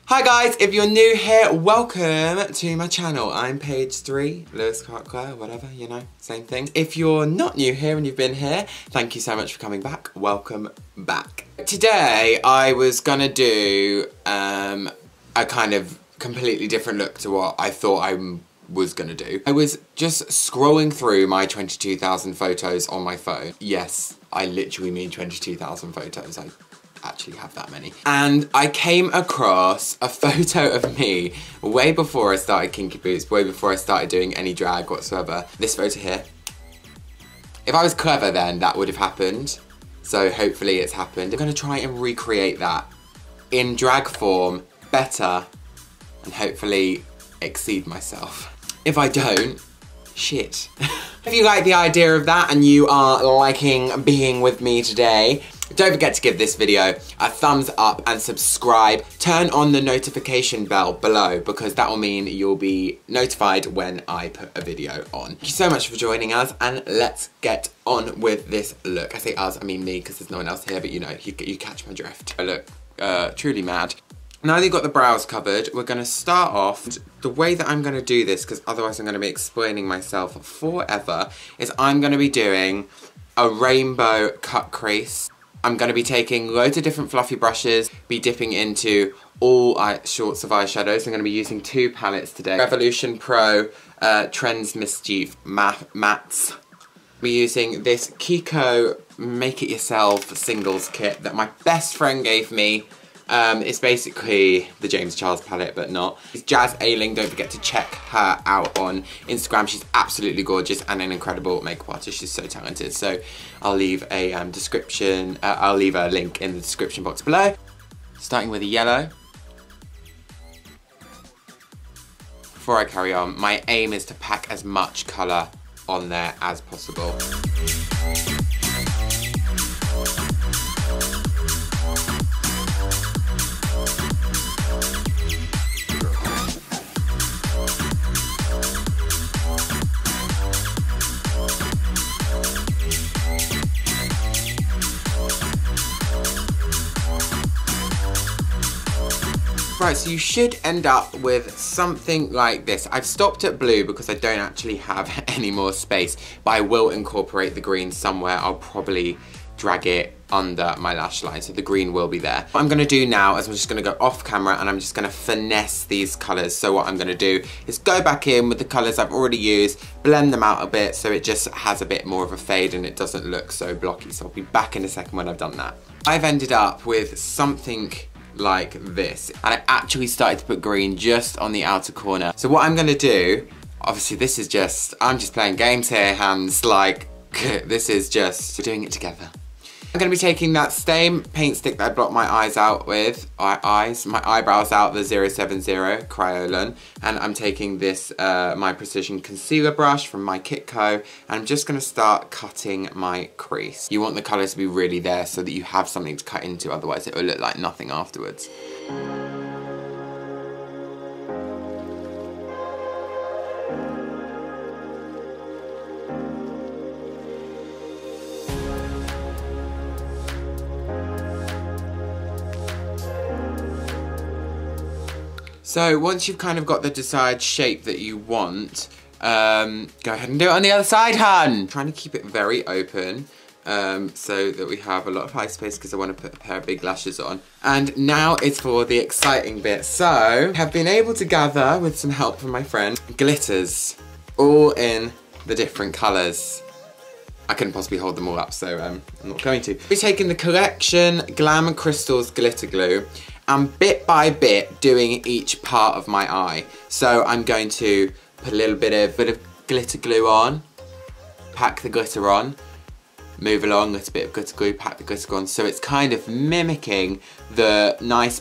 Hi guys, if you're new here, welcome to my channel. I'm Paige 3, Lewis Clark, whatever, you know, same thing. If you're not new here and you've been here, thank you so much for coming back. Welcome back. Today I was gonna do a kind of completely different look to what I thought I was gonna do. I was just scrolling through my 22,000 photos on my phone. Yes, I literally mean 22,000 photos. I actually have that many. And I came across a photo of me way before I started Kinky Boots, way before I started doing any drag whatsoever. This photo here. If I was clever then, that would have happened. So hopefully it's happened. I'm gonna try and recreate that in drag form, better, and hopefully exceed myself. If I don't, shit. If you like the idea of that and you are liking being with me today, don't forget to give this video a thumbs up and subscribe. Turn on the notification bell below because that will mean you'll be notified when I put a video on. Thank you so much for joining us and let's get on with this look. I say us, I mean me because there's no one else here, but you know, you catch my drift. I look truly mad. Now that you've got the brows covered, we're going to start off. The way that I'm going to do this, because otherwise I'm going to be explaining myself forever, is I'm going to be doing a rainbow cut crease. I'm going to be taking loads of different fluffy brushes, be dipping into all sorts of eyeshadows. I'm going to be using two palettes today. Revolution Pro Trends Mischief Mattes. I'll be using this Kiko Make It Yourself singles kit that my best friend gave me. It's basically the James Charles palette, but not. It's Jazz Ailing. Don't forget to check her out on Instagram. She's absolutely gorgeous and an incredible makeup artist. She's so talented. So I'll leave a I'll leave a link in the description box below. Starting with a yellow. Before I carry on, my aim is to pack as much colour on there as possible. Right, so you should end up with something like this. I've stopped at blue because I don't actually have any more space, but I will incorporate the green somewhere. I'll probably drag it under my lash line, so the green will be there. What I'm gonna do now is I'm just gonna go off camera and I'm just gonna finesse these colors. So what I'm gonna do is go back in with the colors I've already used, blend them out a bit so it just has a bit more of a fade and it doesn't look so blocky. So I'll be back in a second when I've done that. I've ended up with something like this, and I actually started to put green just on the outer corner. So what I'm gonna do, obviously this is just, I'm just playing games here, hands, like, this is just, we're doing it together. I'm gonna be taking that same paint stick that I blocked my eyes out with, my eyebrows out, the 070 Kryolan, and I'm taking this, my Precision Concealer brush from my Kitco, and I'm just gonna start cutting my crease. You want the colour to be really there so that you have something to cut into, otherwise it will look like nothing afterwards. So once you've kind of got the desired shape that you want, go ahead and do it on the other side, hun! Trying to keep it very open so that we have a lot of eye space because I want to put a pair of big lashes on. And now it's for the exciting bit. So, have been able to gather, with some help from my friend, glitters, all in the different colours. I couldn't possibly hold them all up, so I'm not going to. We're taking the Collection Glam Crystals Glitter Glue, and bit by bit doing each part of my eye. So I'm going to put a little bit of glitter glue on, pack the glitter on, move along, little bit of glitter glue, pack the glitter on. So it's kind of mimicking the nice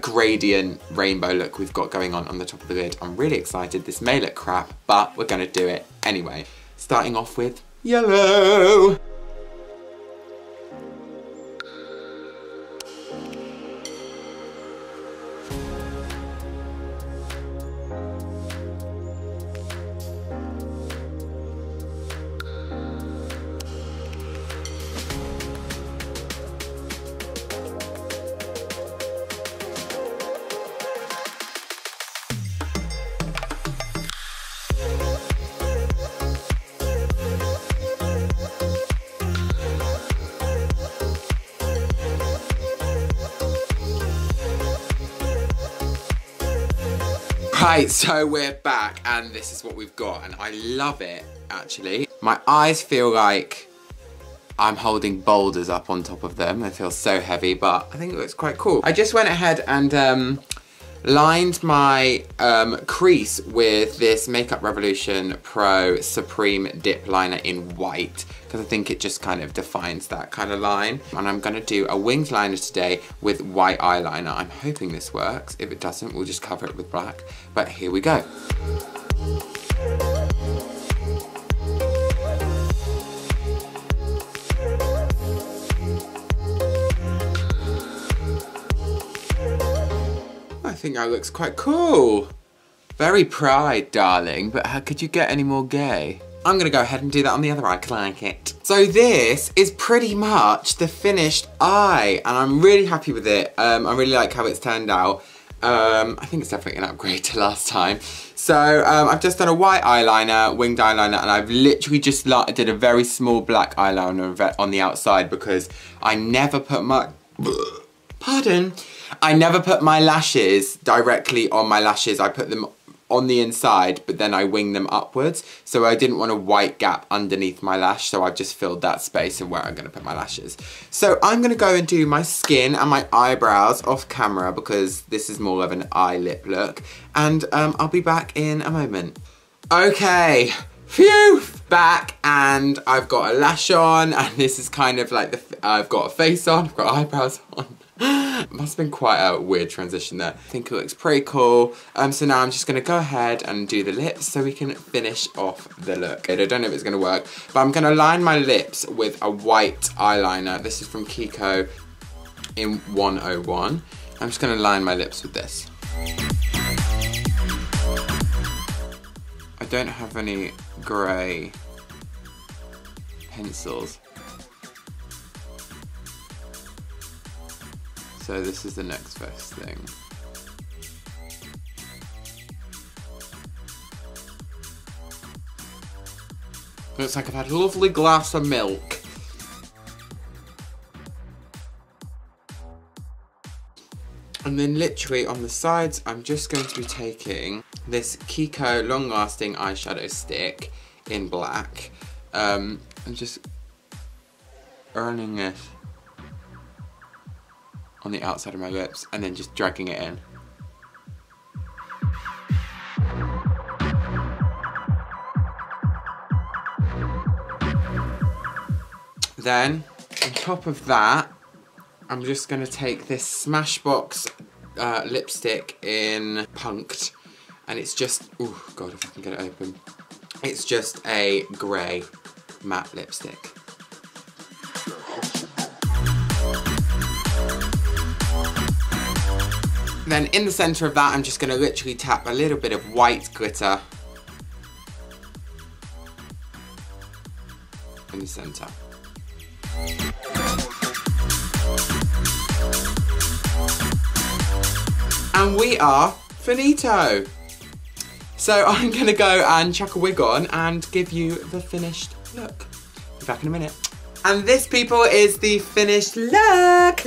gradient rainbow look we've got going on the top of the lid. I'm really excited. This may look crap, but we're gonna do it anyway. Starting off with yellow. Right, so we're back and this is what we've got and I love it, actually. My eyes feel like I'm holding boulders up on top of them. They feel so heavy, but I think it looks quite cool. I just went ahead and lined my crease with this Makeup Revolution Pro Supreme Dip Liner in white, because I think it just kind of defines that kind of line. And I'm gonna do a winged liner today with white eyeliner. I'm hoping this works. If it doesn't, we'll just cover it with black. But here we go. I think that looks quite cool. Very Pride, darling, but how could you get any more gay? I'm gonna go ahead and do that on the other eye, 'cause I like it. So this is pretty much the finished eye, and I'm really happy with it. I really like how it's turned out. I think it's definitely an upgrade to last time. So I've just done a white eyeliner, winged eyeliner, and I've literally just did a very small black eyeliner on the outside because I never put my, pardon, I never put my lashes directly on my lashes. I put them on the inside, but then I wing them upwards. So I didn't want a white gap underneath my lash, so I've just filled that space of where I'm gonna put my lashes. So I'm gonna go and do my skin and my eyebrows off camera because this is more of an eye lip look. And I'll be back in a moment. Okay, phew! Back, and I've got a lash on, and this is kind of like I've got a face on, I've got eyebrows on. Must have been quite a weird transition there. I think it looks pretty cool. So now I'm just gonna go ahead and do the lips so we can finish off the look. I don't know if it's gonna work, but I'm gonna line my lips with a white eyeliner. This is from Kiko in 101. I'm just gonna line my lips with this. I don't have any grey pencils. So this is the next best thing. Looks like I've had a lovely glass of milk. And then literally on the sides, I'm just going to be taking this Kiko Long Lasting eyeshadow stick in black. And just running it on the outside of my lips and then just dragging it in. Then, on top of that, I'm just gonna take this Smashbox lipstick in Punked, and it's just, oh god, if I can get it open. It's just a grey matte lipstick. Then in the centre of that, I'm just going to literally tap a little bit of white glitter in the centre. And we are finito. So I'm going to go and chuck a wig on and give you the finished look. Be back in a minute. And this, people, is the finished look.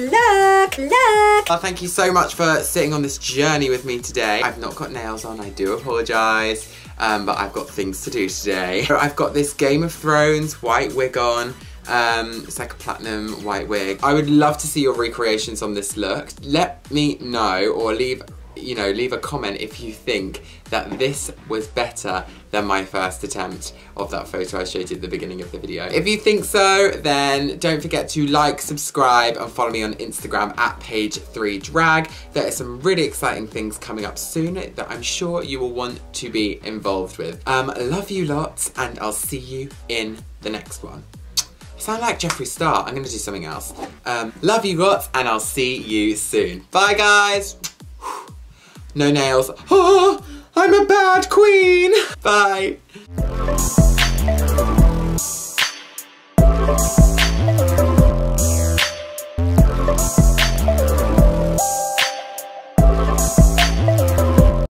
Thank you so much for sitting on this journey with me today. I've not got nails on, I do apologise, but I've got things to do today. I've got this Game of Thrones white wig on. It's like a platinum white wig. I would love to see your recreations on this look. Let me know, or leave a comment if you think that this was better than my first attempt of that photo I showed you at the beginning of the video. If you think so, then don't forget to like, subscribe, and follow me on Instagram at Paige3Drag. There are some really exciting things coming up soon that I'm sure you will want to be involved with. Love you lots, and I'll see you in the next one. I sound like Jeffree Star. I'm gonna do something else. Love you lots, and I'll see you soon. Bye, guys. No nails. Oh, I'm a bad queen. Bye.